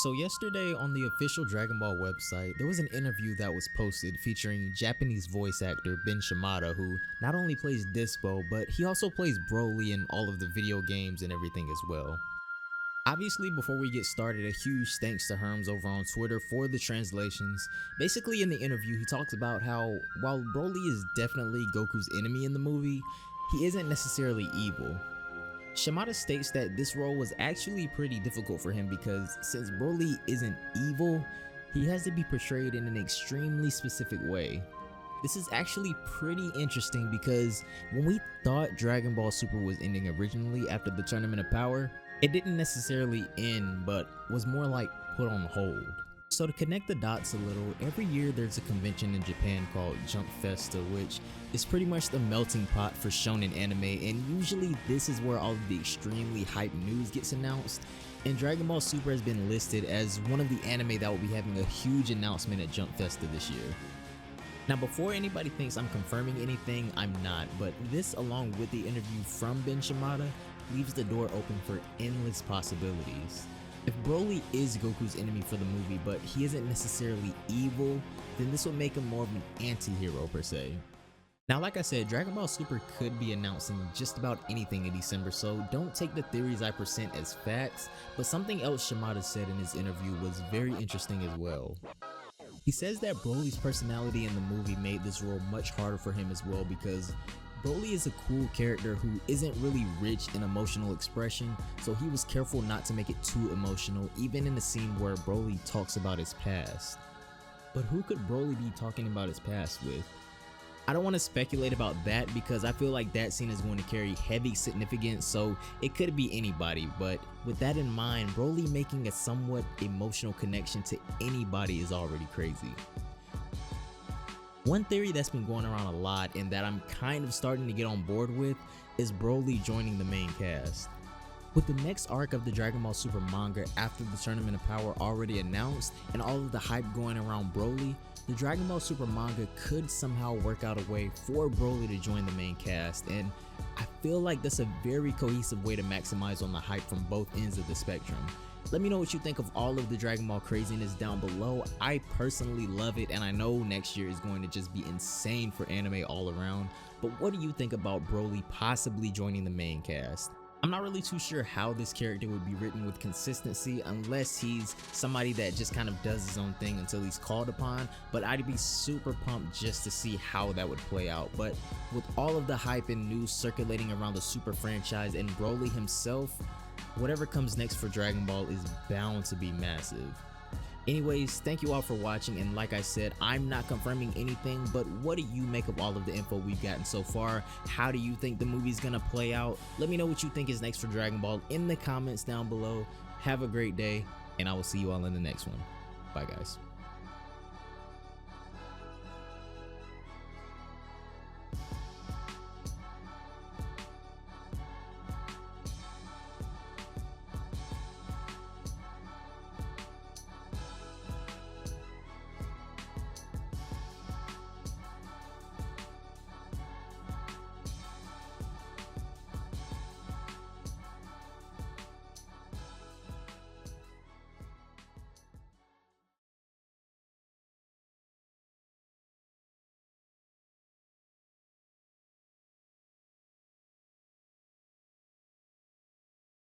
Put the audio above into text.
So yesterday on the official Dragon Ball website, there was an interview that was posted featuring Japanese voice actor Ben Shimada, who not only plays Dispo, but he also plays Broly in all of the video games and everything as well. Obviously, before we get started, a huge thanks to Herms over on Twitter for the translations. Basically, in the interview, he talks about how while Broly is definitely Goku's enemy in the movie, he isn't necessarily evil. Shimada states that this role was actually pretty difficult for him because since Broly isn't evil, he has to be portrayed in an extremely specific way. This is actually pretty interesting because when we thought Dragon Ball Super was ending originally after the Tournament of Power, it didn't necessarily end, but was more like put on hold. So to connect the dots a little, every year there's a convention in Japan called Jump Festa, which is pretty much the melting pot for shonen anime, and usually this is where all of the extremely hyped news gets announced, and Dragon Ball Super has been listed as one of the anime that will be having a huge announcement at Jump Festa this year. Now before anybody thinks I'm confirming anything, I'm not, but this along with the interview from Ben Shimada leaves the door open for endless possibilities. If Broly is Goku's enemy for the movie, but he isn't necessarily evil, then this would make him more of an anti-hero per se. Now like I said, Dragon Ball Super could be announcing just about anything in December, so don't take the theories I present as facts, but something else Shimada said in his interview was very interesting as well. He says that Broly's personality in the movie made this role much harder for him as well because Broly is a cool character who isn't really rich in emotional expression, so he was careful not to make it too emotional, even in the scene where Broly talks about his past. But who could Broly be talking about his past with? I don't want to speculate about that because I feel like that scene is going to carry heavy significance, so it could be anybody, but with that in mind, Broly making a somewhat emotional connection to anybody is already crazy. One theory that's been going around a lot and that I'm kind of starting to get on board with is Broly joining the main cast. With the next arc of the Dragon Ball Super manga after the Tournament of Power already announced and all of the hype going around Broly, the Dragon Ball Super manga could somehow work out a way for Broly to join the main cast, and I feel like that's a very cohesive way to maximize on the hype from both ends of the spectrum. Let me know what you think of all of the Dragon Ball craziness down below. I personally love it, and I know next year is going to just be insane for anime all around, but what do you think about Broly possibly joining the main cast? I'm not really too sure how this character would be written with consistency unless he's somebody that just kind of does his own thing until he's called upon, but I'd be super pumped just to see how that would play out. But with all of the hype and news circulating around the Super franchise and Broly himself, whatever comes next for Dragon Ball is bound to be massive. Anyways, thank you all for watching, and like I said, I'm not confirming anything, but what do you make of all of the info we've gotten so far? How do you think the movie's gonna play out? Let me know what you think is next for Dragon Ball in the comments down below. Have a great day, and I will see you all in the next one. Bye guys.